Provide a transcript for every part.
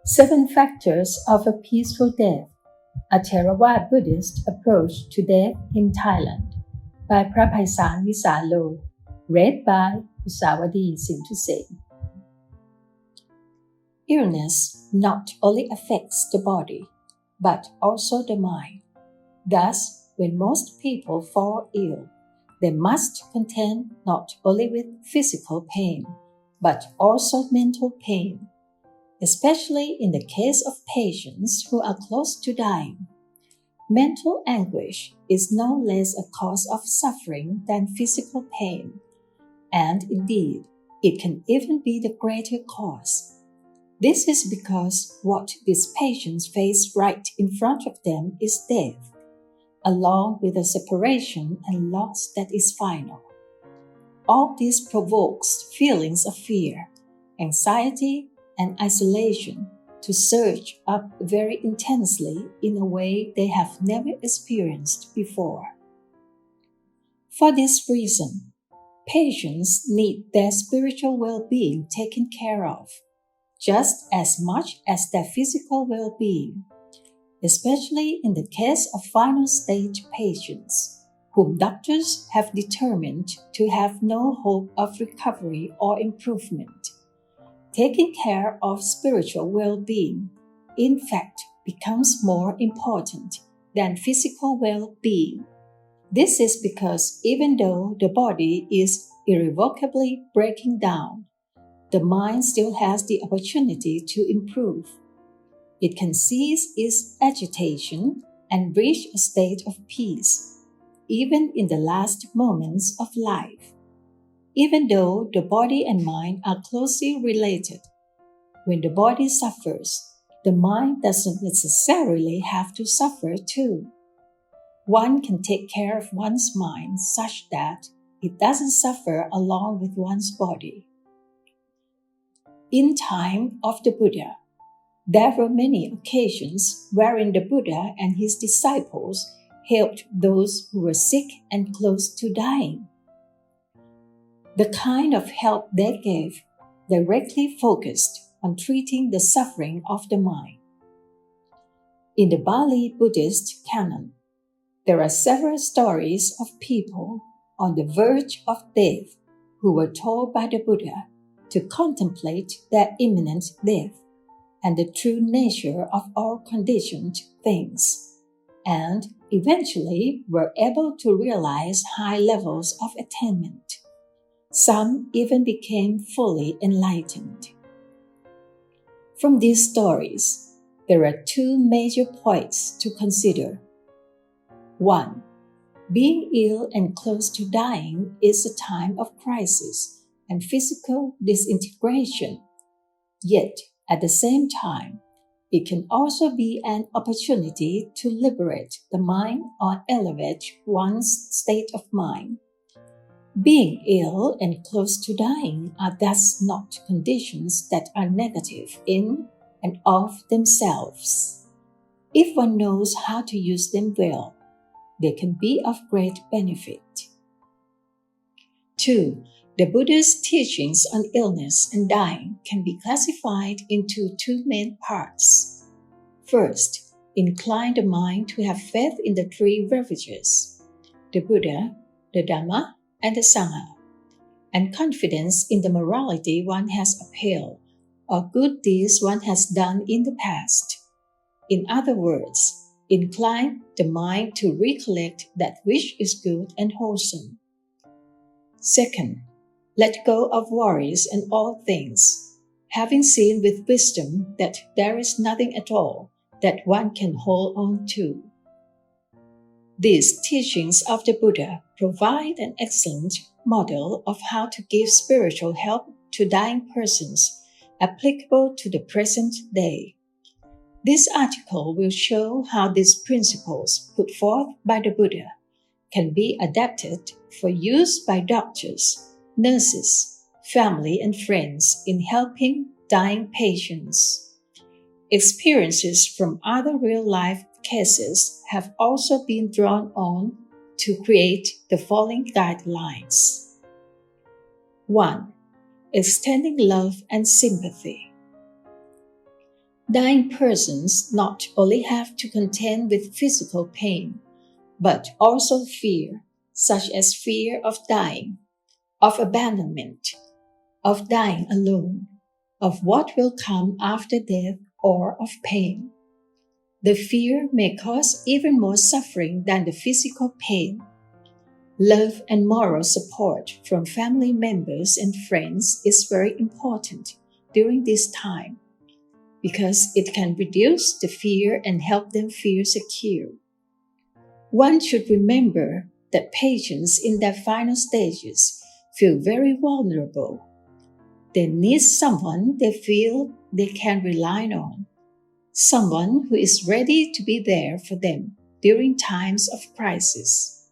7 Factors of a Peaceful Death, a Theravada Buddhist Approach to Death in Thailand, by Phra Paisal Visalo, read by Usawadi Sinthuseng. Illness not only affects the body, but also the mind. Thus, when most people fall ill, they must contend not only with physical pain, but also mental pain, especially in the case of patients who are close to dying. Mental anguish is no less a cause of suffering than physical pain, and indeed, it can even be the greater cause. This is because what these patients face right in front of them is death, along with a separation and loss that is final. All this provokes feelings of fear, anxiety, and isolation to surge up very intensely in a way they have never experienced before. For this reason, patients need their spiritual well-being taken care of, just as much as their physical well-being, especially in the case of final stage patients, whom doctors have determined to have no hope of recovery or improvement. Taking care of spiritual well-being, in fact, becomes more important than physical well-being. This is because even though the body is irrevocably breaking down, the mind still has the opportunity to improve. It can cease its agitation and reach a state of peace, even in the last moments of life. Even though the body and mind are closely related, when the body suffers, the mind doesn't necessarily have to suffer too. One can take care of one's mind such that it doesn't suffer along with one's body. In time of the Buddha, there were many occasions wherein the Buddha and his disciples helped those who were sick and close to dying. The kind of help they gave directly focused on treating the suffering of the mind. In the Bali Buddhist canon, there are several stories of people on the verge of death who were told by the Buddha to contemplate their imminent death and the true nature of all conditioned things, and eventually were able to realize high levels of attainment. Some even became fully enlightened. From these stories, there are 2 major points to consider. 1. Being ill and close to dying is a time of crisis and physical disintegration. Yet, at the same time, it can also be an opportunity to liberate the mind or elevate one's state of mind. Being ill and close to dying are thus not conditions that are negative in and of themselves. If one knows how to use them well, they can be of great benefit. 2. The Buddha's teachings on illness and dying can be classified into 2 main parts. First, incline the mind to have faith in the 3 refuges, the Buddha, the Dharma, and the Sangha, and confidence in the morality one has upheld or good deeds one has done in the past. In other words, incline the mind to recollect that which is good and wholesome. Second, let go of worries and all things, having seen with wisdom that there is nothing at all that one can hold on to. These teachings of the Buddha provide an excellent model of how to give spiritual help to dying persons applicable to the present day. This article will show how these principles put forth by the Buddha can be adapted for use by doctors, nurses, family, and friends in helping dying patients. Experiences from other real-life cases have also been drawn on to create the following guidelines. 1. Extending love and sympathy. Dying persons not only have to contend with physical pain, but also fear, such as fear of dying, of abandonment, of dying alone, of what will come after death, or of pain. The fear may cause even more suffering than the physical pain. Love and moral support from family members and friends is very important during this time because it can reduce the fear and help them feel secure. One should remember that patients in their final stages feel very vulnerable. They need someone they feel they can rely on, someone who is ready to be there for them during times of crisis.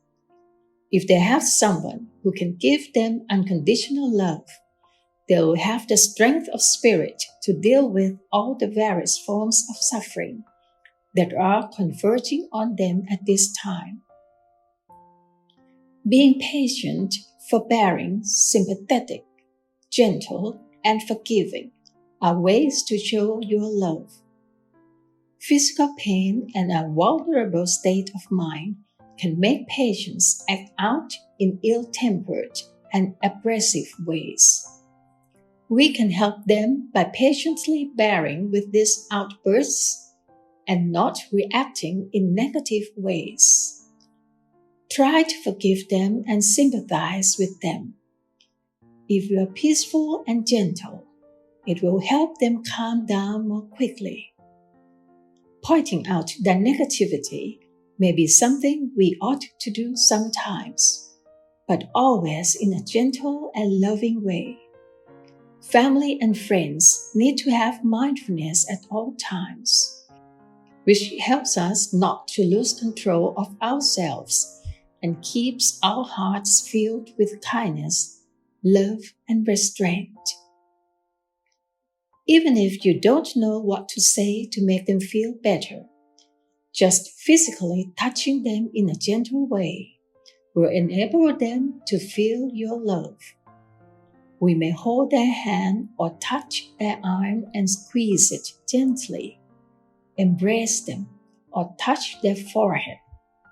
If they have someone who can give them unconditional love, they will have the strength of spirit to deal with all the various forms of suffering that are converging on them at this time. Being patient, forbearing, sympathetic, gentle, and forgiving are ways to show your love. Physical pain and a vulnerable state of mind can make patients act out in ill-tempered and abrasive ways. We can help them by patiently bearing with these outbursts and not reacting in negative ways. Try to forgive them and sympathize with them. If you are peaceful and gentle, it will help them calm down more quickly. Pointing out their negativity may be something we ought to do sometimes, but always in a gentle and loving way. Family and friends need to have mindfulness at all times, which helps us not to lose control of ourselves and keeps our hearts filled with kindness, love, and restraint. Even if you don't know what to say to make them feel better, just physically touching them in a gentle way will enable them to feel your love. We may hold their hand or touch their arm and squeeze it gently, embrace them, or touch their forehead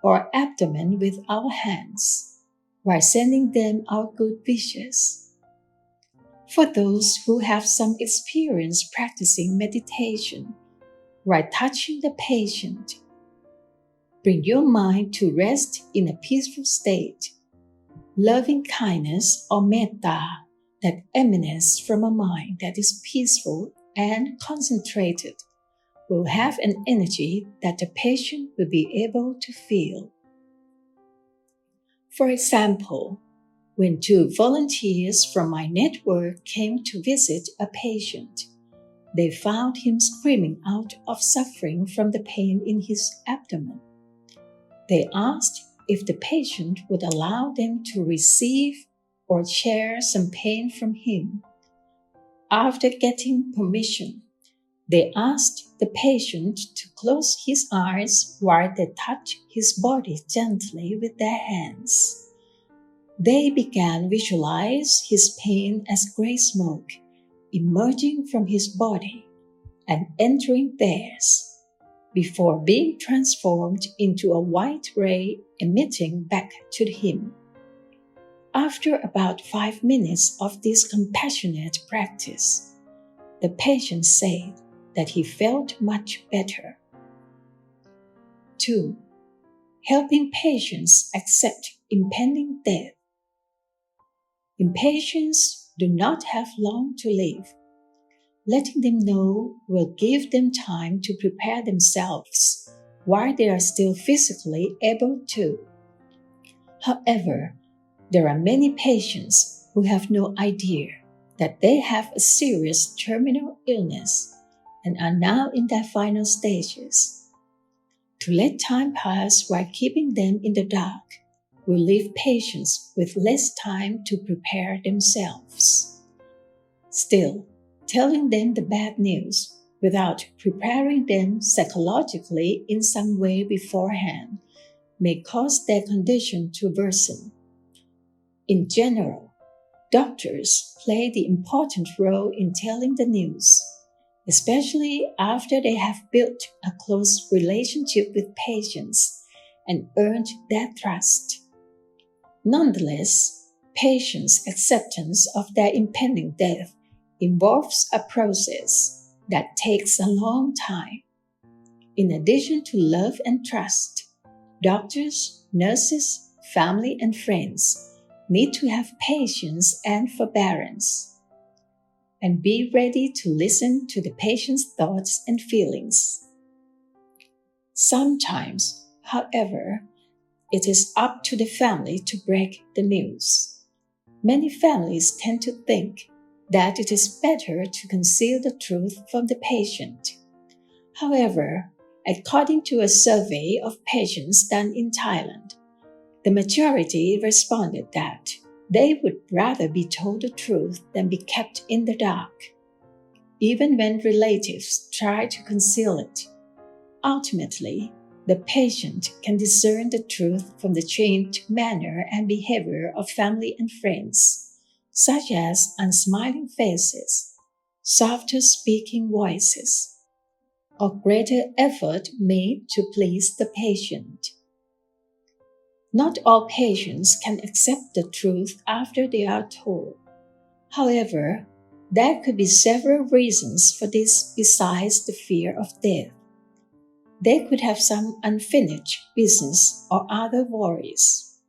or abdomen with our hands, while sending them our good wishes. For those who have some experience practicing meditation, while touching the patient, bring your mind to rest in a peaceful state. Loving kindness or metta that emanates from a mind that is peaceful and concentrated will have an energy that the patient will be able to feel. For example, when 2 volunteers from my network came to visit a patient, they found him screaming out of suffering from the pain in his abdomen. They asked if the patient would allow them to receive or share some pain from him. After getting permission, they asked the patient to close his eyes while they touched his body gently with their hands. They began visualize his pain as gray smoke emerging from his body and entering theirs, before being transformed into a white ray emitting back to him. After about 5 minutes of this compassionate practice, the patient said that he felt much better. 2. Helping patients accept impending death. Impatients do not have long to live. Letting them know will give them time to prepare themselves while they are still physically able to. However, there are many patients who have no idea that they have a serious terminal illness and are now in their final stages. To let time pass while keeping them in the dark will leave patients with less time to prepare themselves. Still, telling them the bad news without preparing them psychologically in some way beforehand may cause their condition to worsen. In general, doctors play the important role in telling the news, especially after they have built a close relationship with patients and earned their trust. Nonetheless, patients' acceptance of their impending death involves a process that takes a long time. In addition to love and trust, doctors, nurses, family, and friends need to have patience and forbearance and be ready to listen to the patient's thoughts and feelings. Sometimes, however, it is up to the family to break the news. Many families tend to think that it is better to conceal the truth from the patient. However, according to a survey of patients done in Thailand, the majority responded that they would rather be told the truth than be kept in the dark, even when relatives try to conceal it. Ultimately, the patient can discern the truth from the changed manner and behavior of family and friends, such as unsmiling faces, softer speaking voices, or greater effort made to please the patient. Not all patients can accept the truth after they are told. However, there could be several reasons for this besides the fear of death. They could have some unfinished business or other worries.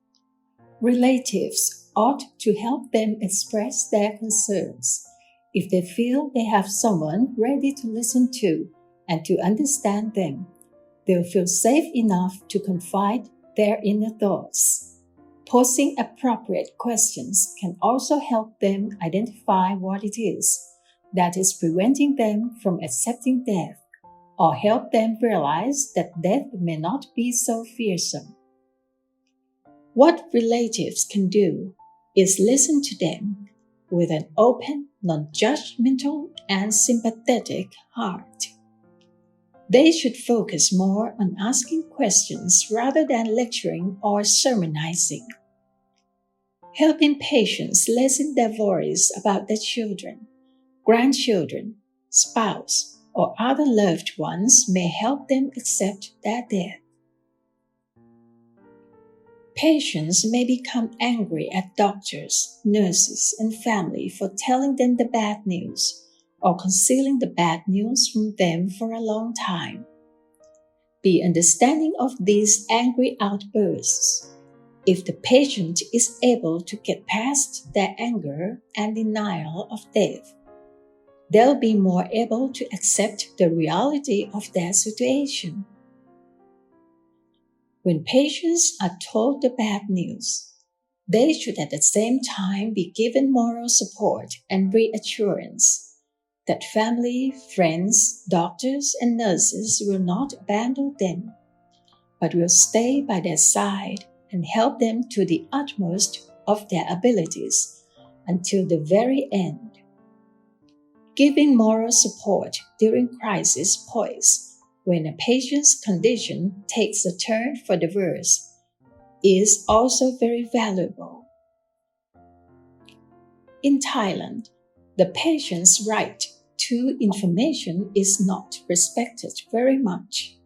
Relatives ought to help them express their concerns if they feel they have someone ready to listen to and to understand them. They'll feel safe enough to confide their inner thoughts. Posing appropriate questions can also help them identify what it is that is preventing them from accepting death, or help them realize that death may not be so fearsome. What relatives can do is listen to them with an open, non-judgmental, and sympathetic heart. They should focus more on asking questions rather than lecturing or sermonizing. Helping patients lessen their worries about their children, grandchildren, spouse, or other loved ones may help them accept their death. Patients may become angry at doctors, nurses, and family for telling them the bad news, or concealing the bad news from them for a long time. Be understanding of these angry outbursts. If the patient is able to get past their anger and denial of death, they'll be more able to accept the reality of their situation. When patients are told the bad news, they should at the same time be given moral support and reassurance that family, friends, doctors, and nurses will not abandon them, but will stay by their side and help them to the utmost of their abilities until the very end. Giving moral support during crisis points when a patient's condition takes a turn for the worse is also very valuable. In Thailand, the patient's right to information is not respected very much.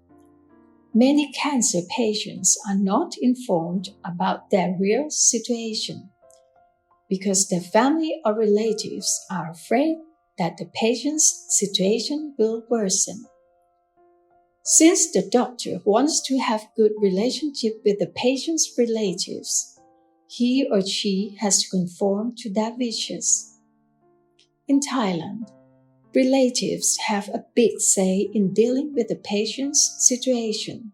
Many cancer patients are not informed about their real situation because their family or relatives are afraid that the patient's situation will worsen. Since the doctor wants to have good relationship with the patient's relatives, he or she has to conform to their wishes. In Thailand, relatives have a big say in dealing with the patient's situation.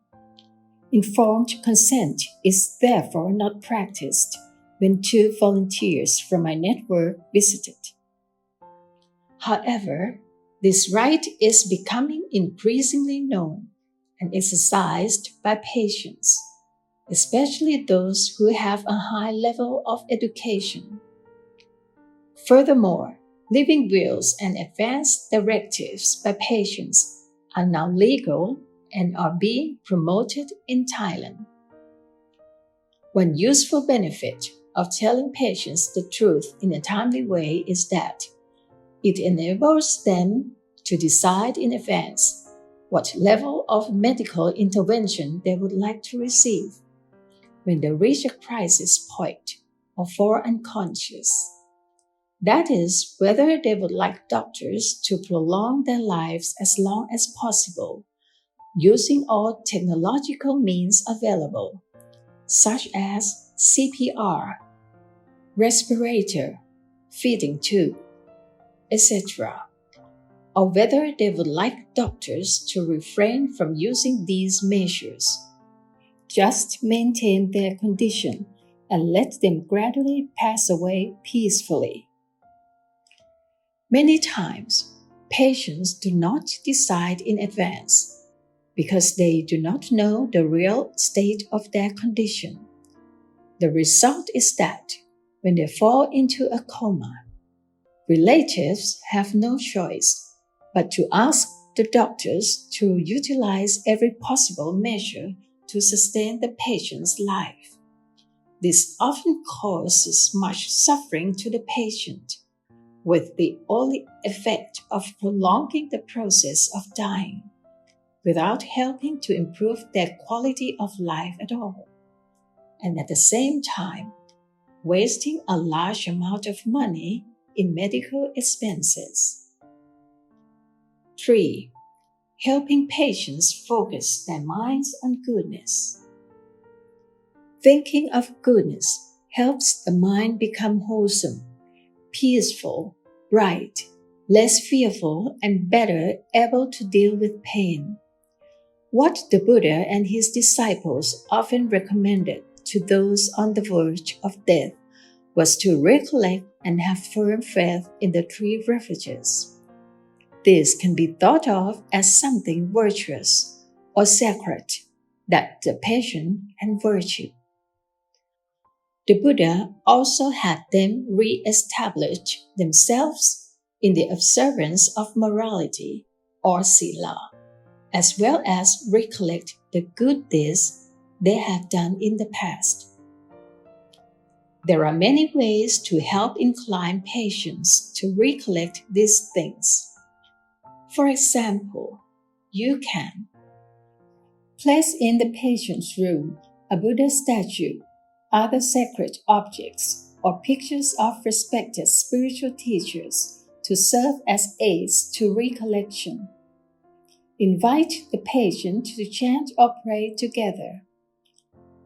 Informed consent is therefore not practiced when 2 volunteers from my network visited. However, this right is becoming increasingly known and exercised by patients, especially those who have a high level of education. Furthermore, living wills and advance directives by patients are now legal and are being promoted in Thailand. One useful benefit of telling patients the truth in a timely way is that it enables them to decide in advance what level of medical intervention they would like to receive when they reach a crisis point or fall unconscious. That is, whether they would like doctors to prolong their lives as long as possible, using all technological means available, such as CPR, respirator, feeding tube, etc., or whether they would like doctors to refrain from using these measures. Just maintain their condition and let them gradually pass away peacefully. Many times, patients do not decide in advance because they do not know the real state of their condition. The result is that when they fall into a coma, relatives have no choice but to ask the doctors to utilize every possible measure to sustain the patient's life. This often causes much suffering to the patient, with the only effect of prolonging the process of dying, without helping to improve their quality of life at all, and at the same time, wasting a large amount of money in medical expenses. 3. Helping patients focus their minds on goodness. Thinking of goodness helps the mind become wholesome, peaceful, bright, less fearful, and better able to deal with pain. What the Buddha and his disciples often recommended to those on the verge of death was to recollect and have firm faith in the three refuges. This can be thought of as something virtuous or sacred, that the patient and virtue. The Buddha also had them re-establish themselves in the observance of morality or sila, as well as recollect the good deeds they have done in the past. There are many ways to help incline patients to recollect these things. For example, you can place in the patient's room a Buddha statue, other sacred objects, or pictures of respected spiritual teachers to serve as aids to recollection. Invite the patient to chant or pray together.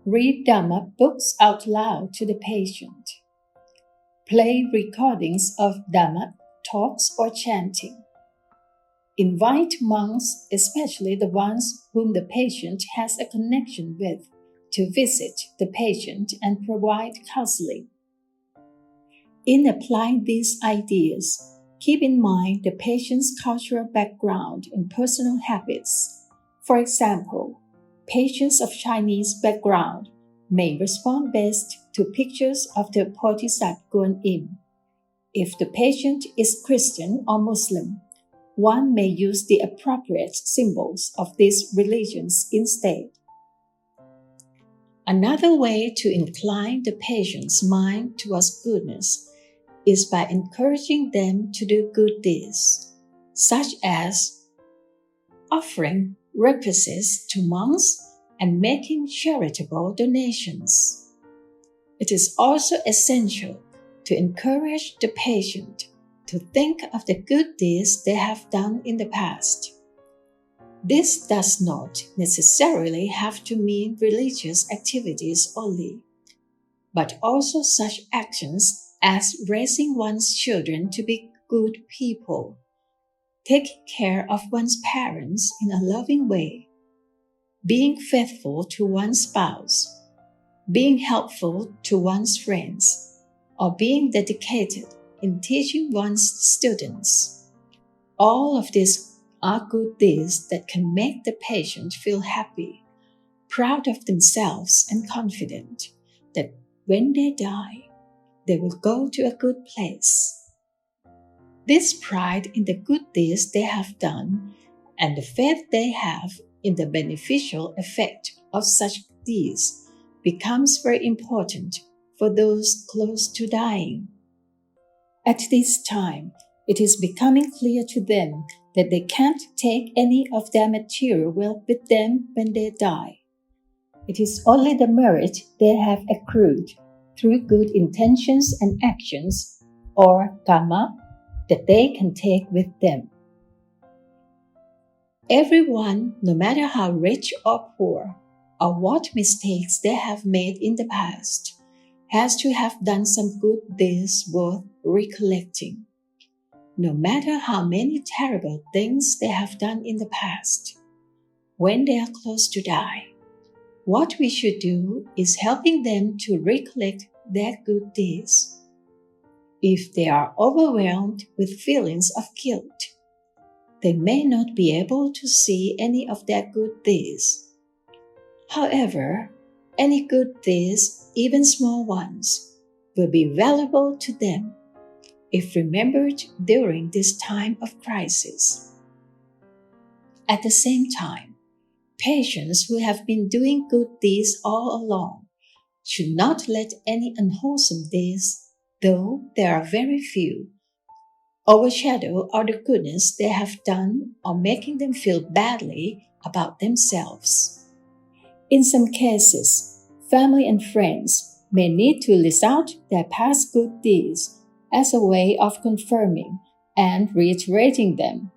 Read Dharma books out loud to the patient. Play recordings of Dharma talks or chanting. Invite monks, especially the ones whom the patient has a connection with, to visit the patient and provide counseling. In applying these ideas, keep in mind the patient's cultural background and personal habits. For example, patients of Chinese background may respond best to pictures of the Bodhisattva Guan Yin. If the patient is Christian or Muslim, one may use the appropriate symbols of these religions instead. Another way to incline the patient's mind towards goodness is by encouraging them to do good deeds, such as offering requisites to monks and making charitable donations. It is also essential to encourage the patient to think of the good deeds they have done in the past. This does not necessarily have to mean religious activities only, but also such actions as raising one's children to be good people, taking care of one's parents in a loving way, being faithful to one's spouse, being helpful to one's friends, or being dedicated in teaching one's students. All of these are good deeds that can make the patient feel happy, proud of themselves, and confident that when they die, they will go to a good place. This pride in the good deeds they have done and the faith they have in the beneficial effect of such deeds becomes very important for those close to dying. At this time, it is becoming clear to them that they can't take any of their material wealth with them when they die. It is only the merit they have accrued through good intentions and actions, or karma, that they can take with them. Everyone, no matter how rich or poor, or what mistakes they have made in the past, has to have done some good deeds worth recollecting. No matter how many terrible things they have done in the past, when they are close to die, what we should do is helping them to recollect their good deeds. If they are overwhelmed with feelings of guilt, they may not be able to see any of their good deeds. However, any good deeds, even small ones, will be valuable to them if remembered during this time of crisis. At the same time, patients who have been doing good deeds all along should not let any unwholesome deeds, though there are very few, overshadow all the goodness they have done or making them feel badly about themselves. In some cases, family and friends may need to list out their past good deeds as a way of confirming and reiterating them,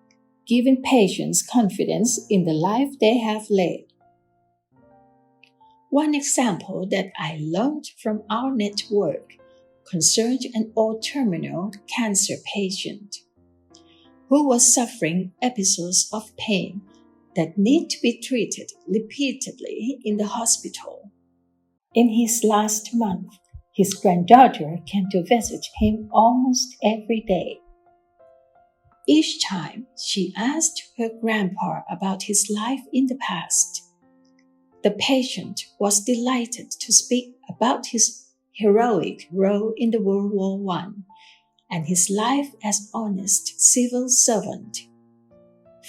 giving patients confidence in the life they have led. One example that I learned from our network concerned an old terminal cancer patient who was suffering episodes of pain that need to be treated repeatedly in the hospital. In his last month, his granddaughter came to visit him almost every day. Each time she asked her grandpa about his life in the past, the patient was delighted to speak about his heroic role in the World War I and his life as honest civil servant.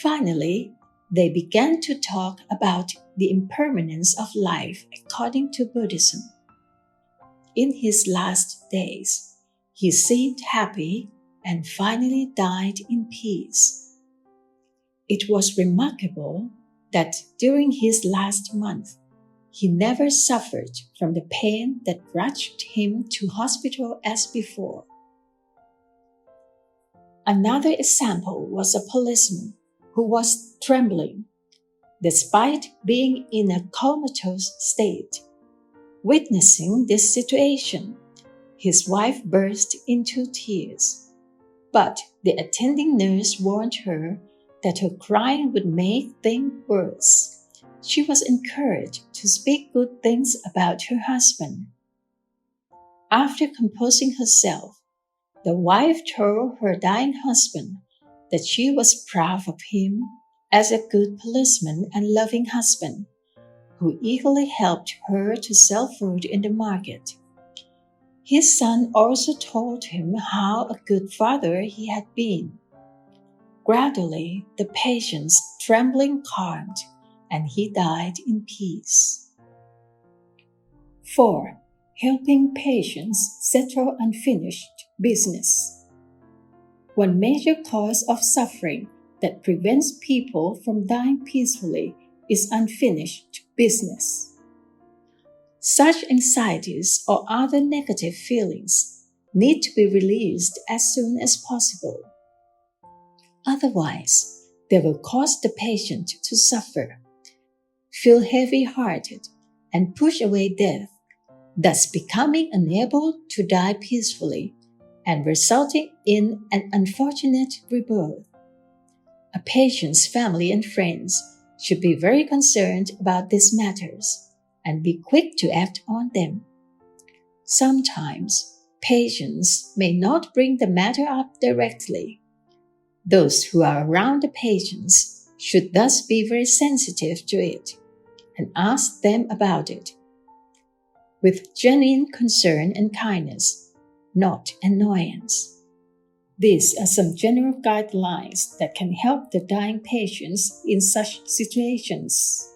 Finally, they began to talk about the impermanence of life according to Buddhism. In his last days, he seemed happy and finally died in peace. It was remarkable that during his last month, he never suffered from the pain that rushed him to hospital as before. Another example was a policeman who was trembling, despite being in a comatose state. Witnessing this situation, his wife burst into tears, but the attending nurse warned her that her crying would make things worse. She was encouraged to speak good things about her husband. After composing herself, the wife told her dying husband that she was proud of him as a good policeman and loving husband, who eagerly helped her to sell food in the market. His son also told him how a good father he had been. Gradually, the patient's trembling calmed, and he died in peace. 4. Helping patients settle unfinished business. One major cause of suffering that prevents people from dying peacefully is unfinished business. Such anxieties or other negative feelings need to be released as soon as possible. Otherwise, they will cause the patient to suffer, feel heavy-hearted, and push away death, thus becoming unable to die peacefully and resulting in an unfortunate rebirth. A patient's family and friends should be very concerned about these matters and be quick to act on them. Sometimes, patients may not bring the matter up directly. Those who are around the patients should thus be very sensitive to it and ask them about it with genuine concern and kindness, not annoyance. These are some general guidelines that can help the dying patients in such situations.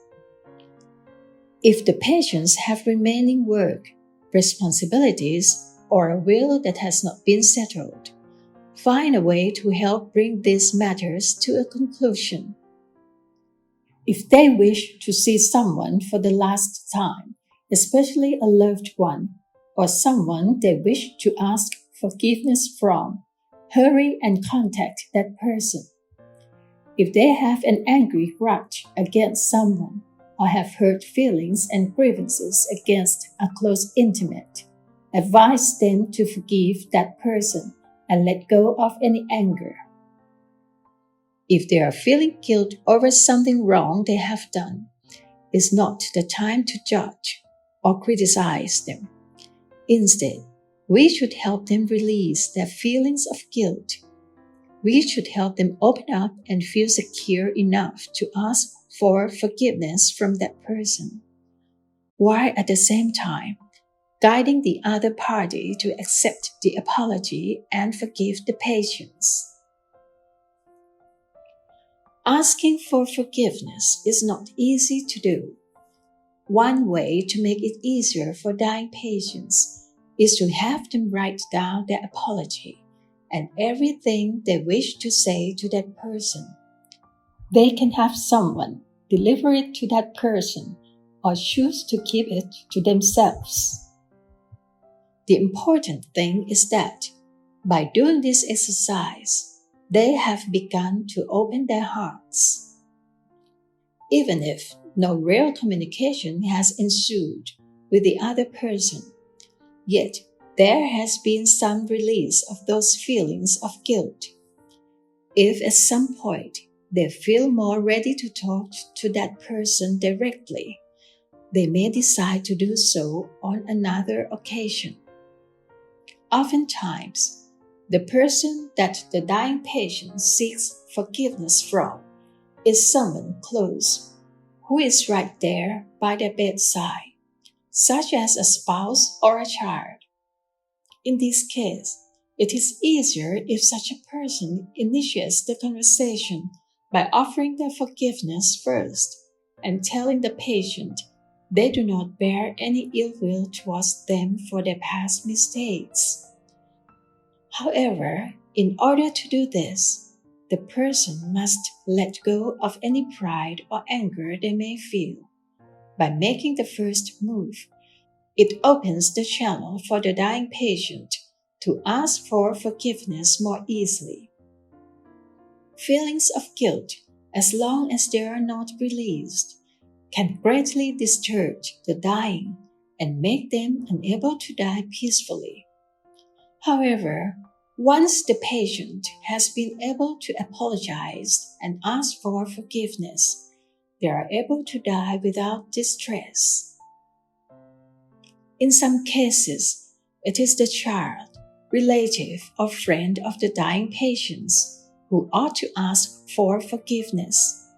If the patients have remaining work, responsibilities, or a will that has not been settled, find a way to help bring these matters to a conclusion. If they wish to see someone for the last time, especially a loved one, or someone they wish to ask forgiveness from, hurry and contact that person. If they have an angry grudge against someone, or have hurt feelings and grievances against a close intimate, advise them to forgive that person and let go of any anger. If they are feeling guilt over something wrong they have done, it's not the time to judge or criticize them. Instead, we should help them release their feelings of guilt. We should help them open up and feel secure enough to ask for forgiveness from that person, while at the same time guiding the other party to accept the apology and forgive the patient. Asking for forgiveness is not easy to do. One way to make it easier for dying patients is to have them write down their apology and everything they wish to say to that person. They can have someone deliver it to that person or choose to keep it to themselves. The important thing is that by doing this exercise, they have begun to open their hearts. Even if no real communication has ensued with the other person, yet there has been some release of those feelings of guilt. If at some point they feel more ready to talk to that person directly, they may decide to do so on another occasion. Oftentimes, the person that the dying patient seeks forgiveness from is someone close, who is right there by their bedside, such as a spouse or a child. In this case, it is easier if such a person initiates the conversation by offering their forgiveness first and telling the patient they do not bear any ill will towards them for their past mistakes. However, in order to do this, the person must let go of any pride or anger they may feel. By making the first move, it opens the channel for the dying patient to ask for forgiveness more easily. Feelings of guilt, as long as they are not released, can greatly disturb the dying and make them unable to die peacefully. However, once the patient has been able to apologize and ask for forgiveness, they are able to die without distress. In some cases, it is the child, relative, or friend of the dying patients who ought to ask for forgiveness.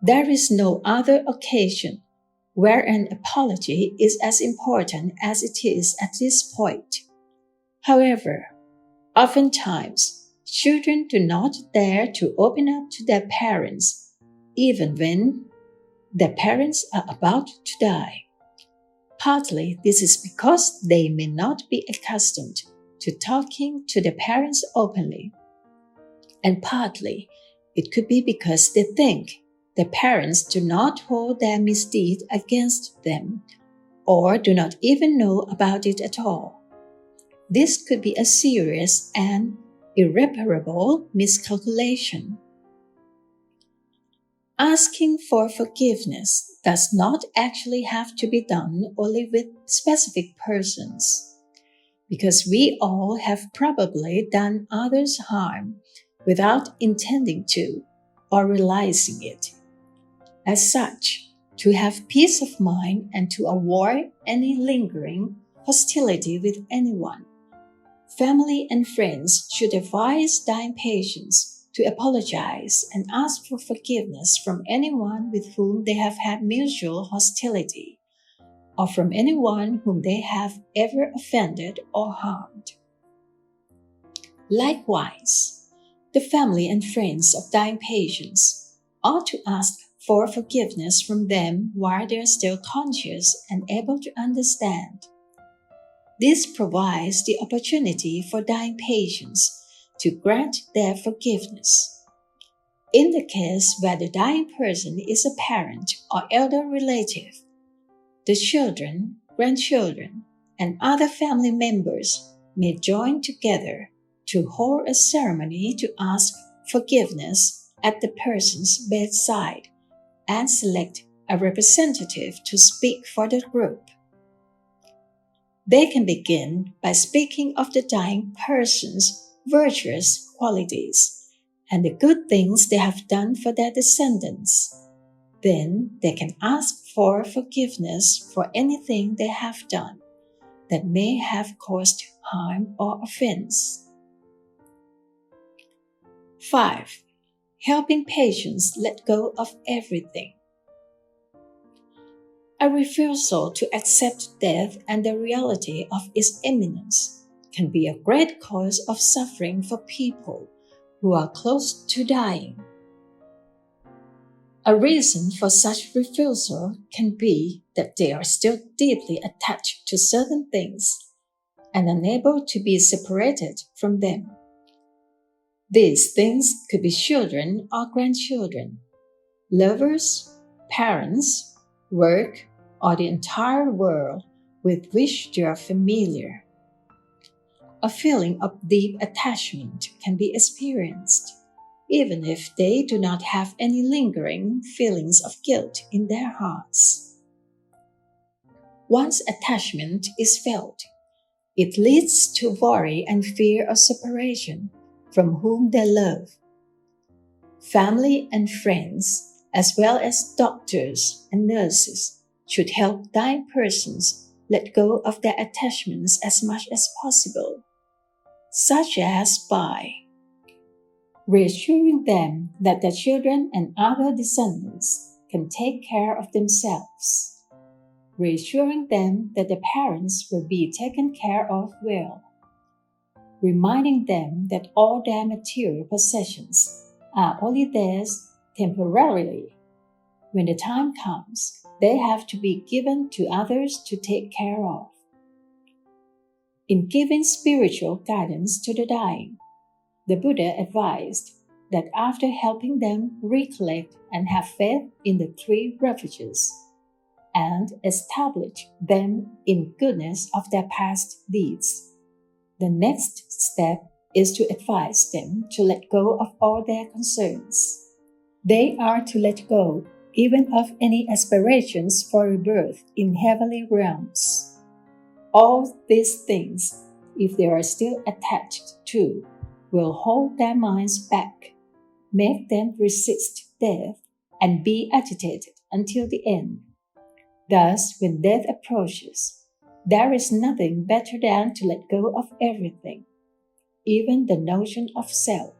There is no other occasion where an apology is as important as it is at this point. However, oftentimes, children do not dare to open up to their parents, even when their parents are about to die. Partly, this is because they may not be accustomed to talking to their parents openly. And partly, it could be because they think their parents do not hold their misdeed against them, or do not even know about it at all. This could be a serious and irreparable miscalculation. Asking for forgiveness does not actually have to be done only with specific persons, because we all have probably done others harm without intending to or realizing it. As such, to have peace of mind and to avoid any lingering hostility with anyone, family and friends should advise dying patients to apologize and ask for forgiveness from anyone with whom they have had mutual hostility, or from anyone whom they have ever offended or harmed. Likewise, the family and friends of dying patients ought to ask for forgiveness from them while they are still conscious and able to understand. This provides the opportunity for dying patients to grant their forgiveness. In the case where the dying person is a parent or elder relative, the children, grandchildren, and other family members may join together to hold a ceremony to ask forgiveness at the person's bedside and select a representative to speak for the group. They can begin by speaking of the dying person's virtuous qualities and the good things they have done for their descendants. Then they can ask for forgiveness for anything they have done that may have caused harm or offense. 5. Helping patients let go of everything. A refusal to accept death and the reality of its imminence can be a great cause of suffering for people who are close to dying. A reason for such refusal can be that they are still deeply attached to certain things and unable to be separated from them. These things could be children or grandchildren, lovers, parents, work, or the entire world with which they are familiar. A feeling of deep attachment can be experienced, even if they do not have any lingering feelings of guilt in their hearts. Once attachment is felt, it leads to worry and fear of separation from whom they love. Family and friends, as well as doctors and nurses, should help dying persons let go of their attachments as much as possible, such as by reassuring them that their children and other descendants can take care of themselves, reassuring them that their parents will be taken care of well, reminding them that all their material possessions are only theirs temporarily. When the time comes, they have to be given to others to take care of. In giving spiritual guidance to the dying, the Buddha advised that after helping them recollect and have faith in the three refuges, and establish them in goodness of their past deeds, the next step is to advise them to let go of all their concerns. They are to let go even of any aspirations for rebirth in heavenly realms. All these things, if they are still attached to, will hold their minds back, make them resist death, and be agitated until the end. Thus, when death approaches, there is nothing better than to let go of everything, even the notion of self.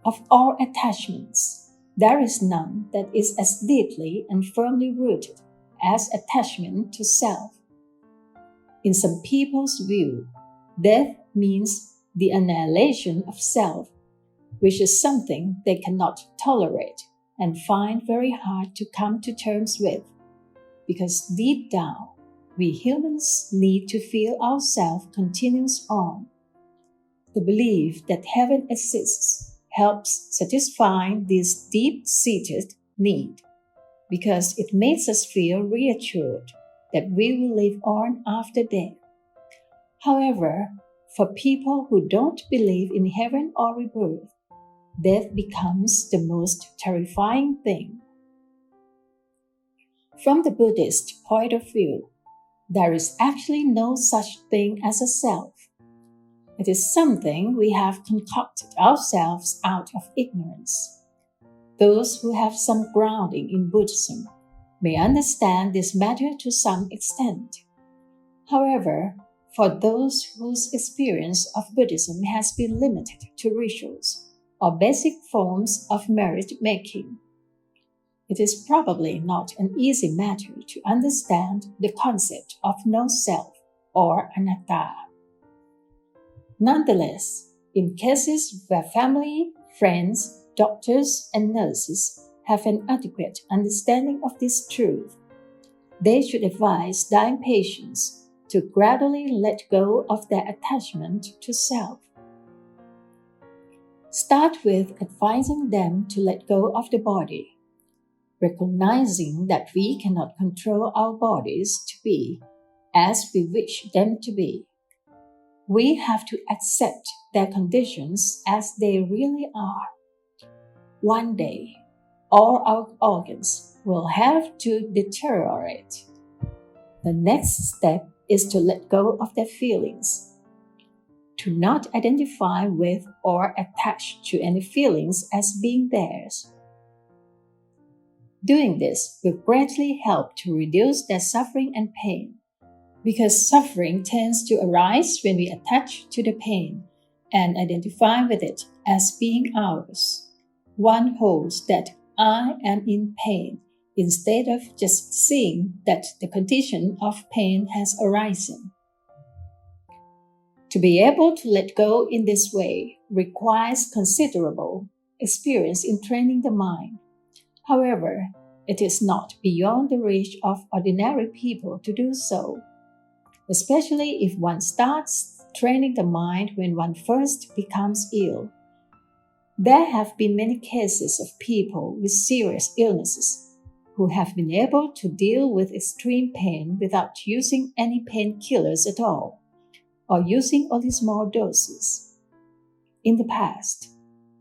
Of all attachments, there is none that is as deeply and firmly rooted as attachment to self. In some people's view, death means the annihilation of self, which is something they cannot tolerate and find very hard to come to terms with, because deep down, we humans need to feel ourselves continues on. The belief that heaven exists helps satisfy this deep-seated need, because it makes us feel reassured that we will live on after death. However, for people who don't believe in heaven or rebirth, death becomes the most terrifying thing. From the Buddhist point of view, there is actually no such thing as a self. It is something we have concocted ourselves out of ignorance. Those who have some grounding in Buddhism may understand this matter to some extent. However, for those whose experience of Buddhism has been limited to rituals or basic forms of merit-making, it is probably not an easy matter to understand the concept of no self or anatta. Nonetheless, in cases where family, friends, doctors, and nurses have an adequate understanding of this truth, they should advise dying patients to gradually let go of their attachment to self. Start with advising them to let go of the body, recognizing that we cannot control our bodies to be as we wish them to be. We have to accept their conditions as they really are. One day, all our organs will have to deteriorate. The next step is to let go of their feelings, to not identify with or attach to any feelings as being theirs. Doing this will greatly help to reduce their suffering and pain, because suffering tends to arise when we attach to the pain and identify with it as being ours. One holds that I am in pain instead of just seeing that the condition of pain has arisen. To be able to let go in this way requires considerable experience in training the mind. However, it is not beyond the reach of ordinary people to do so, especially if one starts training the mind when one first becomes ill. There have been many cases of people with serious illnesses who have been able to deal with extreme pain without using any painkillers at all, or using only small doses. In the past,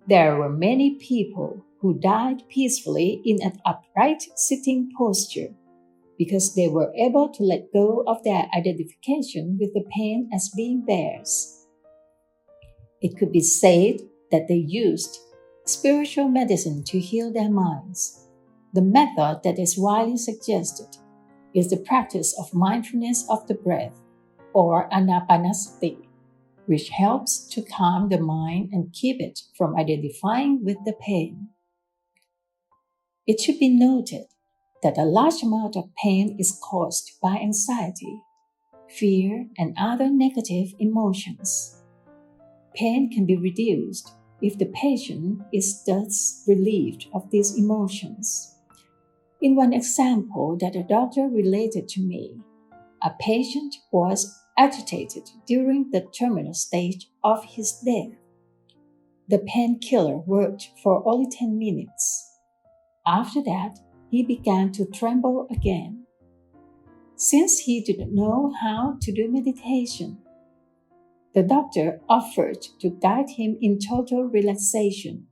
there were many people who died peacefully in an upright sitting posture because they were able to let go of their identification with the pain as being theirs. It could be said that they used spiritual medicine to heal their minds. The method that is widely suggested is the practice of mindfulness of the breath, or anapanasati, which helps to calm the mind and keep it from identifying with the pain. It should be noted that a large amount of pain is caused by anxiety, fear, and other negative emotions. Pain can be reduced if the patient is thus relieved of these emotions. In one example that a doctor related to me, a patient was agitated during the terminal stage of his death. The painkiller worked for only 10 minutes. After that, he began to tremble again. Since he didn't know how to do meditation, the doctor offered to guide him in total relaxation.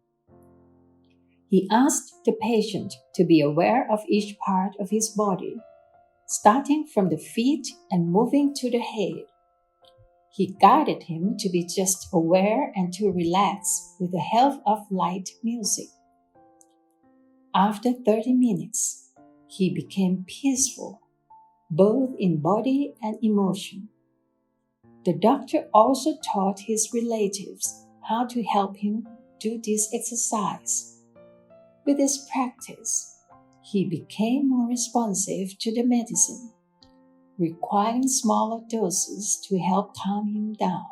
He asked the patient to be aware of each part of his body, starting from the feet and moving to the head. He guided him to be just aware and to relax with the help of light music. After 30 minutes, he became peaceful, both in body and emotion. The doctor also taught his relatives how to help him do this exercise. With this practice, he became more responsive to the medicine, requiring smaller doses to help calm him down.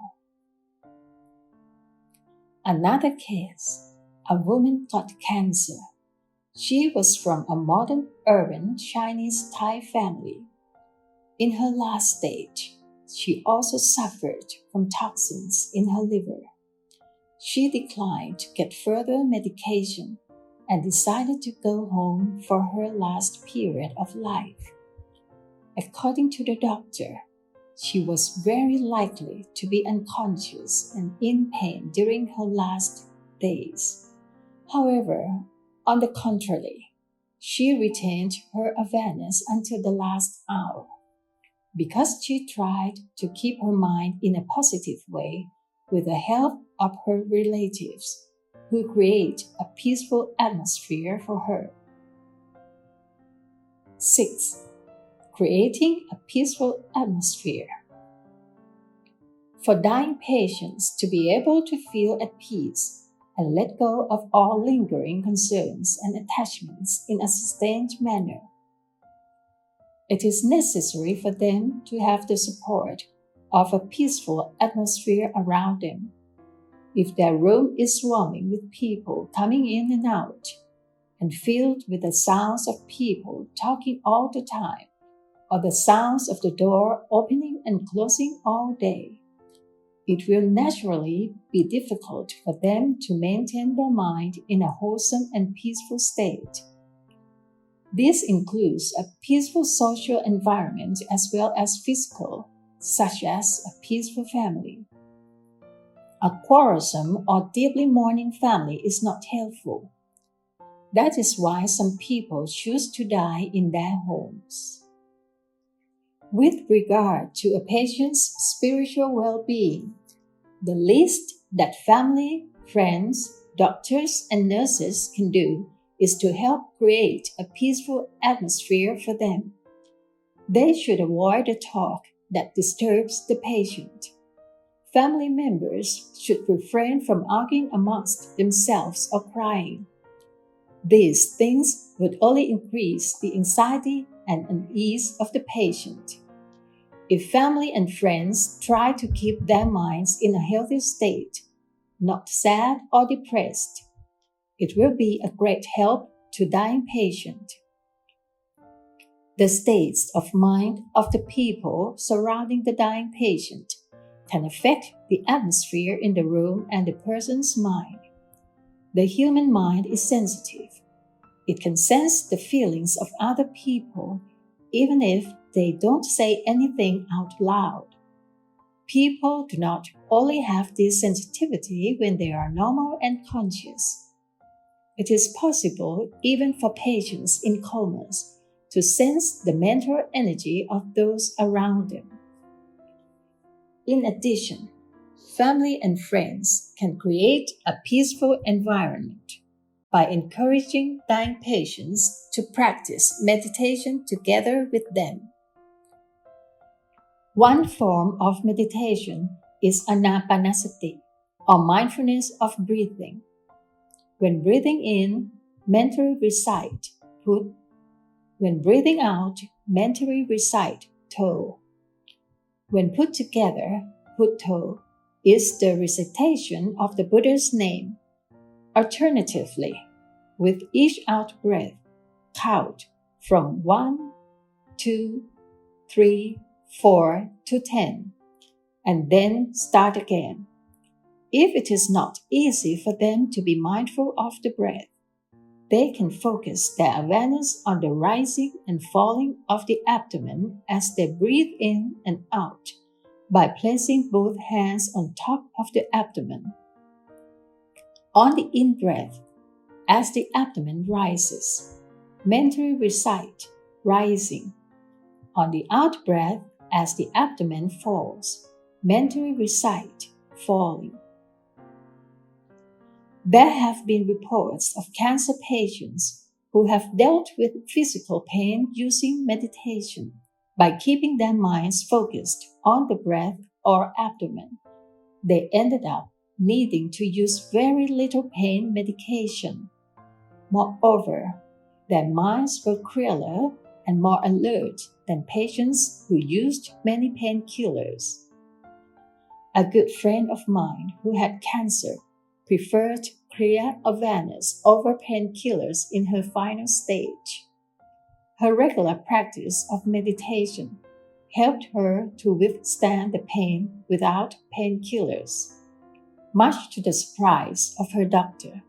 Another case, a woman got cancer. She was from a modern urban Chinese Thai family. In her last stage, she also suffered from toxins in her liver. She declined to get further medication and decided to go home for her last period of life. According to the doctor, she was very likely to be unconscious and in pain during her last days. However, on the contrary, she retained her awareness until the last hour, because she tried to keep her mind in a positive way with the help of her relatives, who create a peaceful atmosphere for her. 6. Creating a peaceful atmosphere. For dying patients to be able to feel at peace and let go of all lingering concerns and attachments in a sustained manner, it is necessary for them to have the support of a peaceful atmosphere around them. If their room is swarming with people coming in and out, and filled with the sounds of people talking all the time, or the sounds of the door opening and closing all day, it will naturally be difficult for them to maintain their mind in a wholesome and peaceful state. This includes a peaceful social environment as well as physical, such as a peaceful family. A quarrelsome or deeply mourning family is not helpful. That is why some people choose to die in their homes. With regard to a patient's spiritual well-being, the least that family, friends, doctors, and nurses can do is to help create a peaceful atmosphere for them. They should avoid the talk that disturbs the patient. Family members should refrain from arguing amongst themselves or crying. These things would only increase the anxiety and unease of the patient. If family and friends try to keep their minds in a healthy state, not sad or depressed, it will be a great help to dying patient. The states of mind of the people surrounding the dying patient can affect the atmosphere in the room and the person's mind. The human mind is sensitive. It can sense the feelings of other people, even if they don't say anything out loud. People do not only have this sensitivity when they are normal and conscious. It is possible, even for patients in comas, to sense the mental energy of those around them. In addition, family and friends can create a peaceful environment by encouraging dying patients to practice meditation together with them. One form of meditation is anapanasati, or mindfulness of breathing. When breathing in, mentally recite Put. When breathing out, mentally recite To. When put together, Putto is the recitation of the Buddha's name. Alternatively, with each out-breath, count from 1, 2, 3, 4 to 10, and then start again. If it is not easy for them to be mindful of the breath, they can focus their awareness on the rising and falling of the abdomen as they breathe in and out by placing both hands on top of the abdomen. On the in-breath, as the abdomen rises, mentally recite rising. On the out-breath, as the abdomen falls, mentally recite falling. There have been reports of cancer patients who have dealt with physical pain using meditation by keeping their minds focused on the breath or abdomen. They ended up needing to use very little pain medication. Moreover, their minds were clearer and more alert than patients who used many painkillers. A good friend of mine who had cancer preferred clear awareness over painkillers in her final stage. Her regular practice of meditation helped her to withstand the pain without painkillers, much to the surprise of her doctor.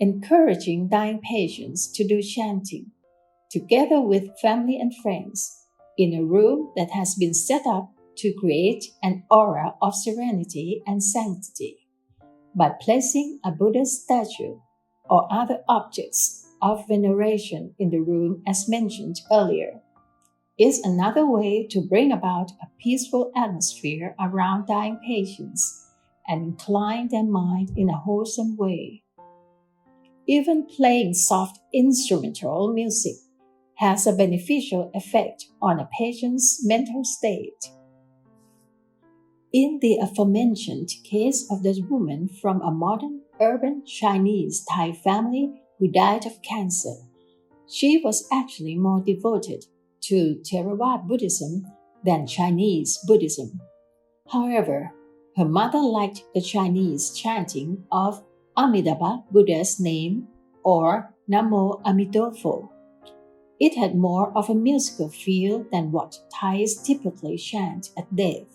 Encouraging dying patients to do chanting, together with family and friends, in a room that has been set up to create an aura of serenity and sanctity, by placing a Buddha statue or other objects of veneration in the room as mentioned earlier, is another way to bring about a peaceful atmosphere around dying patients and incline their mind in a wholesome way. Even playing soft instrumental music has a beneficial effect on a patient's mental state. In the aforementioned case of the woman from a modern urban Chinese Thai family who died of cancer, she was actually more devoted to Theravada Buddhism than Chinese Buddhism. However, her mother liked the Chinese chanting of Amitabha Buddha's name or Namo Amitofo. It had more of a musical feel than what Thais typically chant at death,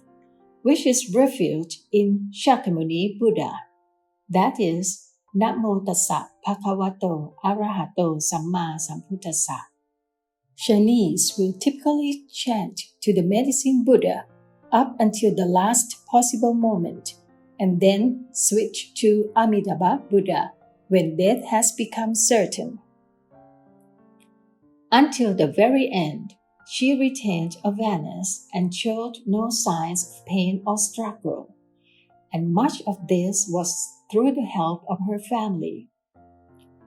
which is revealed in Shakyamuni Buddha. That is, Namo Tassa Bhagavato Arahato Samma Sambuddhassa. Chinese will typically chant to the medicine Buddha up until the last possible moment, and then switch to Amitabha Buddha when death has become certain. Until the very end, she retained awareness and showed no signs of pain or struggle, and much of this was through the help of her family.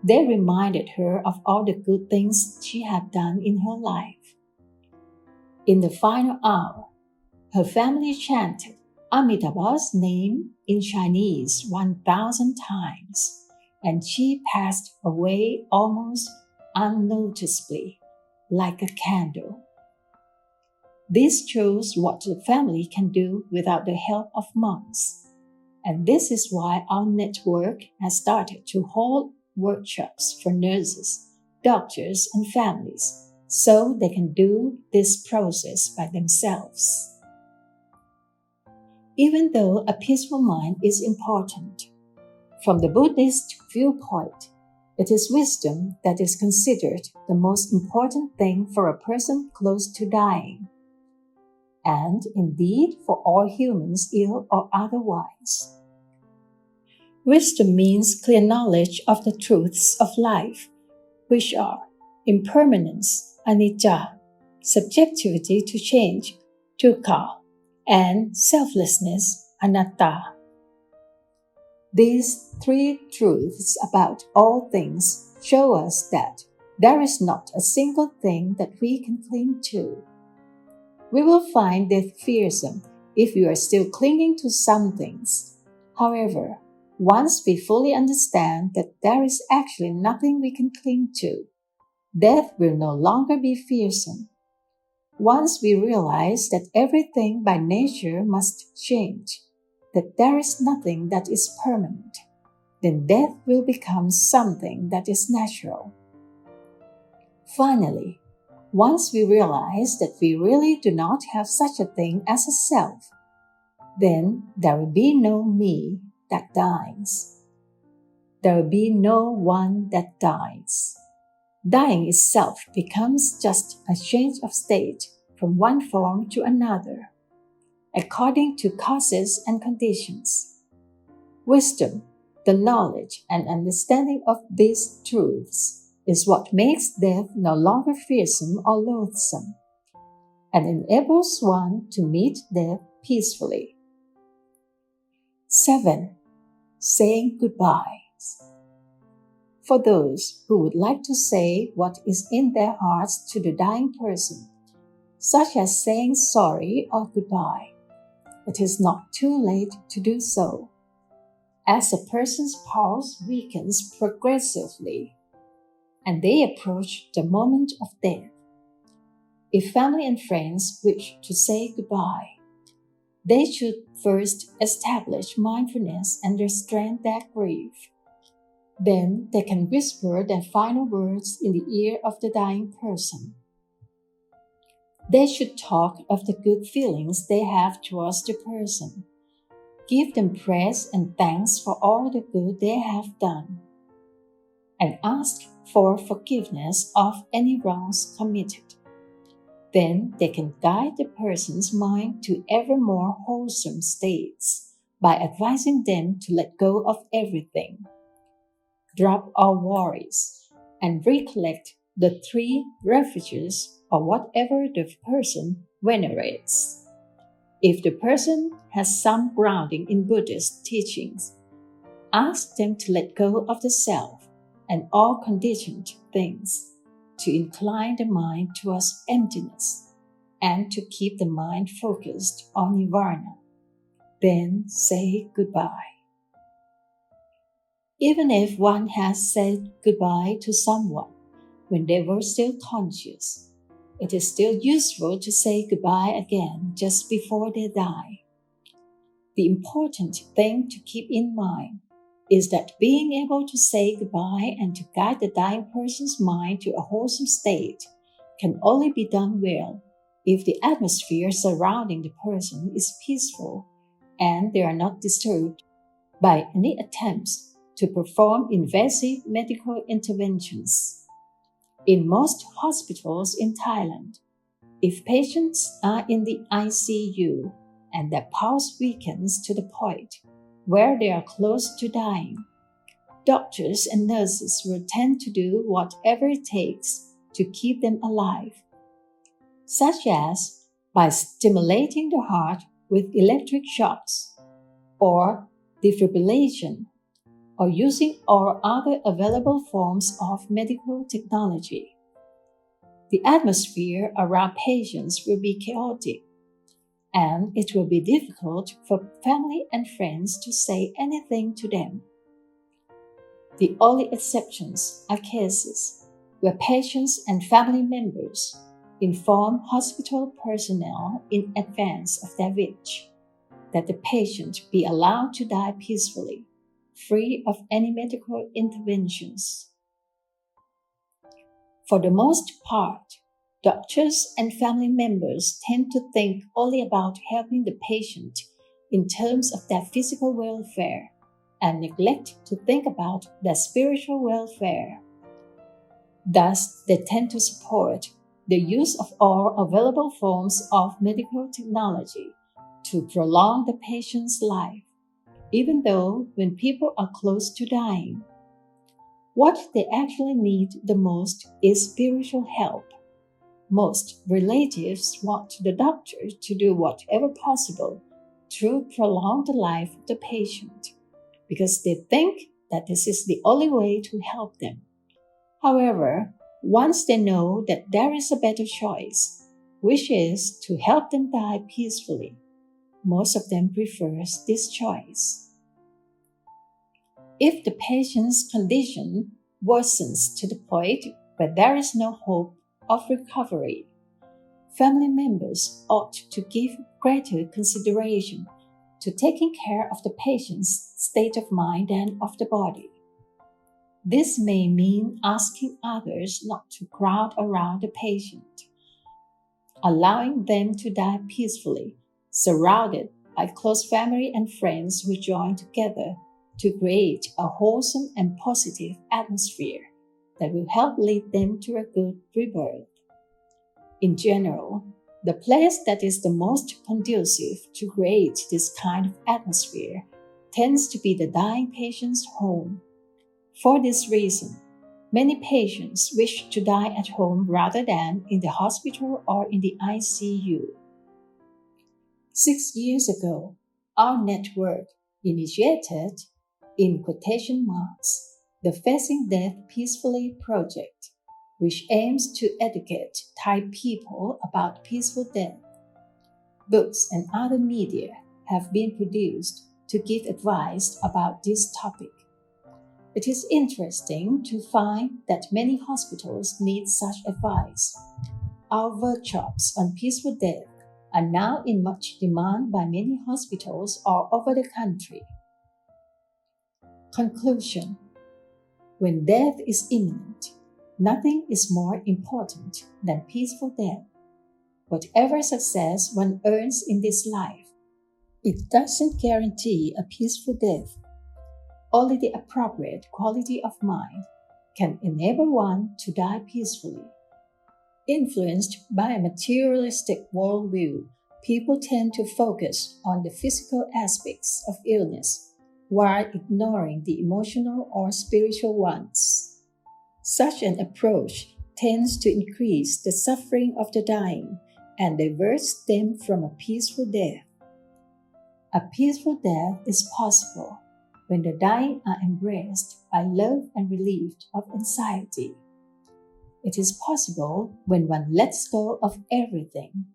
They reminded her of all the good things she had done in her life. In the final hour, her family chanted Amitabha's name in Chinese 1,000 times, and she passed away almost unnoticeably, like a candle. This shows what the family can do without the help of monks, and this is why our network has started to hold workshops for nurses, doctors, and families, so they can do this process by themselves. Even though a peaceful mind is important, from the Buddhist viewpoint, it is wisdom that is considered the most important thing for a person close to dying, and indeed for all humans, ill or otherwise. Wisdom means clear knowledge of the truths of life, which are impermanence, anicca, subjectivity to change, dukkha, and selflessness, anatta. These three truths about all things show us that there is not a single thing that we can cling to. We will find death fearsome if we are still clinging to some things. However, once we fully understand that there is actually nothing we can cling to, death will no longer be fearsome. Once we realize that everything by nature must change, that there is nothing that is permanent, then death will become something that is natural. Finally, once we realize that we really do not have such a thing as a self, then there will be no me that dies. There will be no one that dies. Dying itself becomes just a change of state from one form to another, according to causes and conditions. Wisdom, the knowledge and understanding of these truths, is what makes death no longer fearsome or loathsome, and enables one to meet death peacefully. 7. Saying goodbyes. For those who would like to say what is in their hearts to the dying person, such as saying sorry or goodbye, it is not too late to do so. As a person's pulse weakens progressively, and they approach the moment of death, if family and friends wish to say goodbye, they should first establish mindfulness and restrain their grief. Then they can whisper their final words in the ear of the dying person. They should talk of the good feelings they have towards the person, give them praise and thanks for all the good they have done, and ask for forgiveness of any wrongs committed. Then they can guide the person's mind to ever more wholesome states by advising them to let go of everything, drop all worries, and recollect the three refuges or whatever the person venerates. If the person has some grounding in Buddhist teachings, ask them to let go of the self and all conditioned things, to incline the mind towards emptiness, and to keep the mind focused on nirvana. Then say goodbye. Even if one has said goodbye to someone when they were still conscious, it is still useful to say goodbye again just before they die. The important thing to keep in mind is that being able to say goodbye and to guide the dying person's mind to a wholesome state can only be done well if the atmosphere surrounding the person is peaceful and they are not disturbed by any attempts to perform invasive medical interventions. In most hospitals in Thailand, if patients are in the ICU and their pulse weakens to the point where they are close to dying, doctors and nurses will tend to do whatever it takes to keep them alive, such as by stimulating the heart with electric shocks, or defibrillation, or using all other available forms of medical technology. The atmosphere around patients will be chaotic, and it will be difficult for family and friends to say anything to them. The only exceptions are cases where patients and family members inform hospital personnel in advance of their wish that the patient be allowed to die peacefully, free of any medical interventions. For the most part, doctors and family members tend to think only about helping the patient in terms of their physical welfare and neglect to think about their spiritual welfare. Thus, they tend to support the use of all available forms of medical technology to prolong the patient's life, even though when people are close to dying, what they actually need the most is spiritual help. Most relatives want the doctor to do whatever possible to prolong the life of the patient, because they think that this is the only way to help them. However, once they know that there is a better choice, which is to help them die peacefully, most of them prefers this choice. If the patient's condition worsens to the point where there is no hope of recovery, family members ought to give greater consideration to taking care of the patient's state of mind and of the body. This may mean asking others not to crowd around the patient, allowing them to die peacefully, surrounded by close family and friends who join together to create a wholesome and positive atmosphere that will help lead them to a good rebirth. In general, the place that is the most conducive to create this kind of atmosphere tends to be the dying patient's home. For this reason, many patients wish to die at home rather than in the hospital or in the ICU. 6 years ago, our network initiated, in quotation marks, the Facing Death Peacefully project, which aims to educate Thai people about peaceful death. Books and other media have been produced to give advice about this topic. It is interesting to find that many hospitals need such advice. Our workshops on peaceful death are now in much demand by many hospitals all over the country. Conclusion: when death is imminent, nothing is more important than peaceful death. Whatever success one earns in this life, it doesn't guarantee a peaceful death. Only the appropriate quality of mind can enable one to die peacefully. Influenced by a materialistic worldview, people tend to focus on the physical aspects of illness while ignoring the emotional or spiritual ones. Such an approach tends to increase the suffering of the dying and diverts them from a peaceful death. A peaceful death is possible when the dying are embraced by love and relieved of anxiety. It is possible when one lets go of everything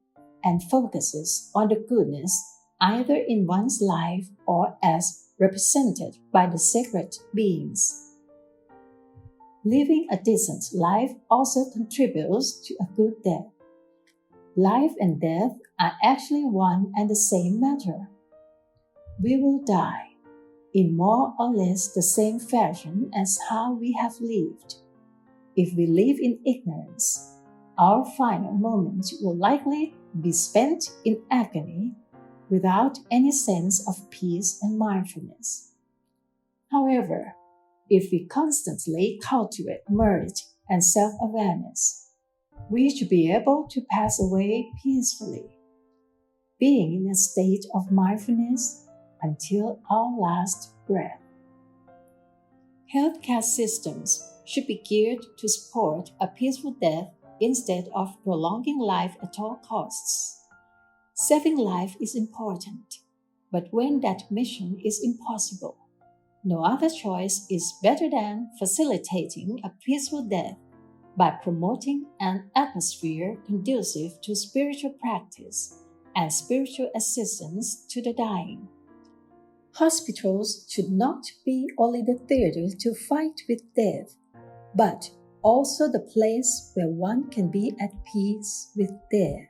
and focuses on the goodness either in one's life or as represented by the sacred beings. Living a decent life also contributes to a good death. Life and death are actually one and the same matter. We will die in more or less the same fashion as how we have lived. If we live in ignorance, our final moment will likely be spent in agony without any sense of peace and mindfulness. However, if we constantly cultivate merge and self-awareness, we should be able to pass away peacefully, being in a state of mindfulness until our last breath. Healthcare systems should be geared to support a peaceful death instead of prolonging life at all costs. Saving life is important, but when that mission is impossible, no other choice is better than facilitating a peaceful death by promoting an atmosphere conducive to spiritual practice and spiritual assistance to the dying. Hospitals should not be only the theater to fight with death, but also the place where one can be at peace with death.